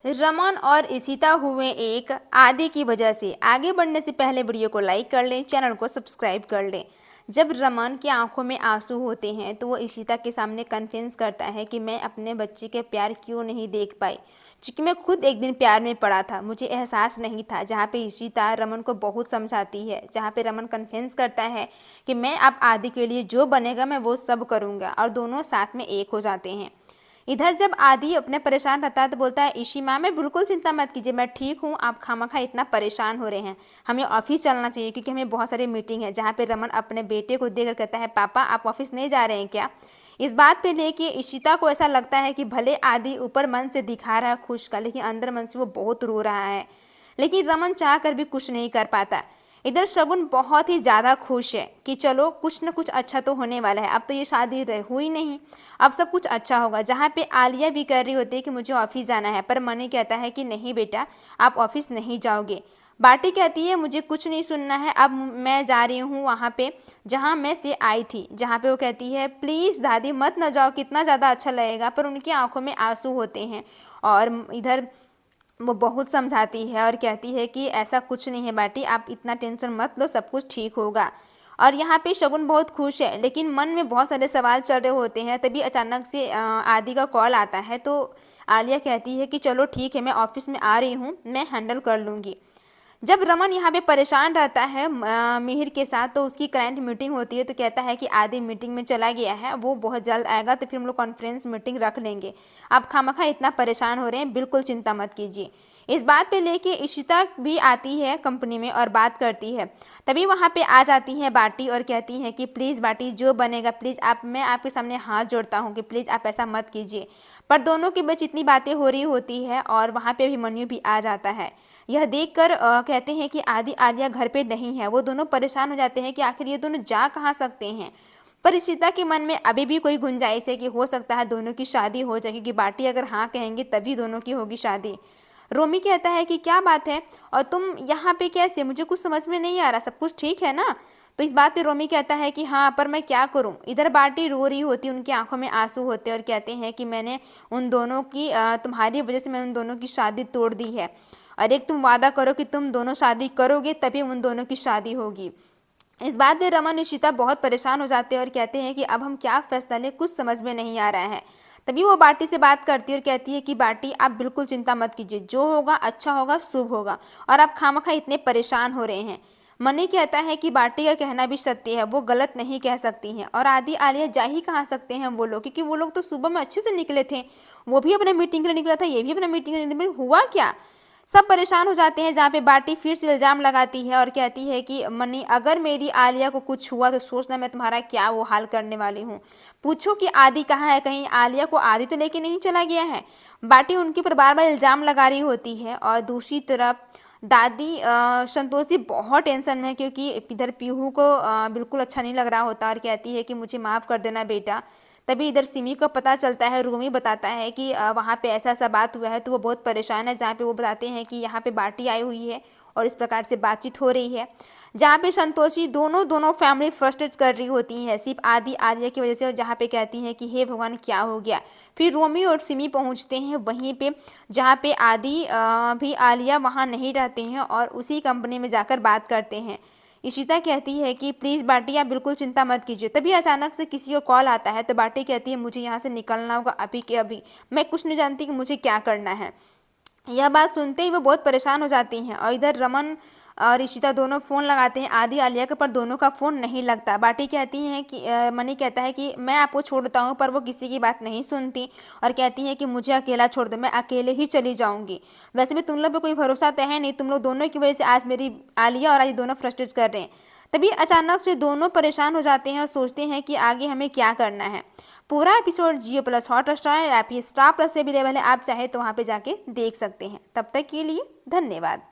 रमन और इशिता हुए एक आदि की वजह से। आगे बढ़ने से पहले वीडियो को लाइक कर लें, चैनल को सब्सक्राइब कर लें। जब रमन की आंखों में आंसू होते हैं तो वो इशिता के सामने कन्फेस करता है कि मैं अपने बच्चे के प्यार क्यों नहीं देख पाई, क्योंकि मैं खुद एक दिन प्यार में पड़ा था, मुझे एहसास नहीं था। जहाँ पे इशिता रमन को बहुत समझाती है, जहाँ पे रमन कन्फेस करता है कि मैं अब आदि के लिए जो बनेगा मैं वो सब करूँगा, और दोनों साथ में एक हो जाते हैं। इधर जब आदि अपने परेशान रहता है तो बोलता है, इशी माँ मैं बिल्कुल चिंता मत कीजिए, मैं ठीक हूँ, आप खामखा इतना परेशान हो रहे हैं, हमें ऑफिस चलना चाहिए क्योंकि हमें बहुत सारी मीटिंग है। जहाँ पे रमन अपने बेटे को देखकर कहता है, पापा आप ऑफिस नहीं जा रहे हैं क्या। इस बात पे लेके इशिता को ऐसा लगता है कि भले आदि ऊपर मन से दिखा रहा है खुश का, लेकिन अंदर मन से वो बहुत रो रहा है। लेकिन रमन चाह कर भी कुछ नहीं कर पाता। इधर शगुन बहुत ही ज़्यादा खुश है कि चलो कुछ न कुछ अच्छा तो होने वाला है, अब तो ये शादी हुई नहीं, अब सब कुछ अच्छा होगा। जहाँ पे आलिया भी कह रही होती है कि मुझे ऑफिस जाना है, पर मनी कहता है कि नहीं बेटा आप ऑफिस नहीं जाओगे। बाटी कहती है मुझे कुछ नहीं सुनना है, अब मैं जा रही हूँ वहाँ पे जहाँ मैं से आई थी। जहाँ पे वो कहती है प्लीज़ दादी मत न जाओ, कितना ज़्यादा अच्छा लगेगा, पर उनकी आंखों में आंसू होते हैं। और इधर वो बहुत समझाती है और कहती है कि ऐसा कुछ नहीं है बाटी, आप इतना टेंशन मत लो, सब कुछ ठीक होगा। और यहाँ पे शगुन बहुत खुश है, लेकिन मन में बहुत सारे सवाल चल रहे होते हैं। तभी अचानक से आदि का कॉल आता है तो आलिया कहती है कि चलो ठीक है, मैं ऑफिस में आ रही हूँ, मैं हैंडल कर लूँगी। जब रमन यहाँ पे परेशान रहता है मिहिर के साथ, तो उसकी क्लाइंट मीटिंग होती है तो कहता है कि आदि मीटिंग में चला गया है, वो बहुत जल्द आएगा तो फिर हम लोग कॉन्फ्रेंस मीटिंग रख लेंगे, आप खामखा इतना परेशान हो रहे हैं, बिल्कुल चिंता मत कीजिए। इस बात पे लेके इशिता भी आती है कंपनी में और बात करती है। तभी वहाँ पे आ जाती है बाटी और कहती हैं कि प्लीज़ बाटी जो बनेगा प्लीज़ आप, मैं आपके सामने हाथ जोड़ता हूँ कि प्लीज़ आप ऐसा मत कीजिए। पर दोनों के बीच इतनी बातें हो रही होती है और वहाँ पे भी मन्यू भी आ जाता है। यह देखकर कहते हैं कि आदि आलिया घर पे नहीं है। वो दोनों परेशान हो जाते हैं कि आखिर ये दोनों जा कहाँ सकते हैं। पर इशिता के मन में अभी भी कोई गुंजाइश है कि हो सकता है दोनों की शादी हो जाए, क्योंकि बाटी अगर हाँ कहेंगे तभी दोनों की होगी शादी। रोमी कहता है कि क्या बात है और तुम यहाँ पे कैसे, मुझे कुछ समझ में नहीं आ रहा, सब कुछ ठीक है ना। तो इस बात पे रोमी कहता है कि हाँ पर मैं क्या करूँ। इधर बाटी रो रही होती, उनकी आंखों में आंसू होते और कहते हैं कि मैंने उन दोनों की तुम्हारी वजह से मैंने उन दोनों की शादी तोड़ दी है, और एक तुम वादा करो कि तुम दोनों शादी करोगे तभी उन दोनों की शादी होगी। इस बात में रमन इशिता बहुत परेशान हो जाते हैं और कहते हैं कि अब हम क्या फैसला लें, कुछ समझ में नहीं आ रहा है। तभी वो बाटी से बात करती है और कहती है कि बाटी आप बिल्कुल चिंता मत कीजिए, जो होगा अच्छा होगा, शुभ होगा, और आप खामखा इतने परेशान हो रहे हैं। मनी कहता है कि बाटी का कहना भी सत्य है, वो गलत नहीं कह सकती हैं, और आदि आलिया जा ही कहाँ सकते हैं वो लोग, क्योंकि वो लोग तो सुबह में अच्छे से निकले थे, वो भी अपने मीटिंग के लिए निकला था, ये भी अपने मीटिंग के लिए निकला, हुआ क्या। सब परेशान हो जाते हैं। जहाँ पे बाटी फिर से इल्ज़ाम लगाती है और कहती है कि मनी अगर मेरी आलिया को कुछ हुआ तो सोचना मैं तुम्हारा क्या वो हाल करने वाली हूँ। पूछो कि आदि कहाँ है, कहीं आलिया को आदि तो लेके नहीं चला गया है। बाटी उनके पर बार बार इल्ज़ाम लगा रही होती है। और दूसरी तरफ दादी संतोषी बहुत टेंशन में है, क्योंकि इधर पीहू को बिल्कुल अच्छा नहीं लग रहा होता और कहती है कि मुझे माफ़ कर देना बेटा। तभी इधर सिमी को पता चलता है, रूमी बताता है कि वहाँ पे ऐसा ऐसा बात हुआ है, तो वो बहुत परेशान है। जहाँ पे वो बताते हैं कि यहाँ पे बाटी आई हुई है और इस प्रकार से बातचीत हो रही है। जहाँ पे संतोषी दोनों फैमिली फ्रस्ट्रेट कर रही होती हैं सिर्फ आदि आलिया की वजह से, और जहाँ पे कहती हैं कि हे भगवान क्या हो गया। फिर रोमी और सिमी पहुँचते हैं वहीं पे जहाँ पे आदि भी आलिया वहाँ नहीं रहते हैं और उसी कंपनी में जाकर बात करते हैं। इशिता कहती है कि प्लीज़ बाटी आप बिल्कुल चिंता मत कीजिए। तभी अचानक से किसी को कॉल आता है तो बाटी कहती है मुझे यहाँ से निकलना होगा अभी के अभी, मैं कुछ नहीं जानती कि मुझे क्या करना है। यह बात सुनते ही वो बहुत परेशान हो जाती हैं और इधर रमन और इशिता दोनों फ़ोन लगाते हैं आदि आलिया के, पर दोनों का फ़ोन नहीं लगता। बाटी कहती हैं कि मनी कहता है कि मैं आपको छोड़ता हूँ, पर वो किसी की बात नहीं सुनती और कहती है कि मुझे अकेला छोड़ दो, मैं अकेले ही चली जाऊँगी। वैसे भी तुम लोग पे कोई भरोसा तो है नहीं, तुम लोग दोनों की वजह से आज मेरी आलिया और आज दोनों फ्रस्ट्रेट कर रहे हैं। तभी अचानक से दोनों परेशान हो जाते हैं और सोचते हैं कि आगे हमें क्या करना है। पूरा episode Jio plus Hotstar app Star Plus से अवेलेबल है, आप चाहे तो वहाँ पे जाके देख सकते हैं। तब तक के लिए धन्यवाद।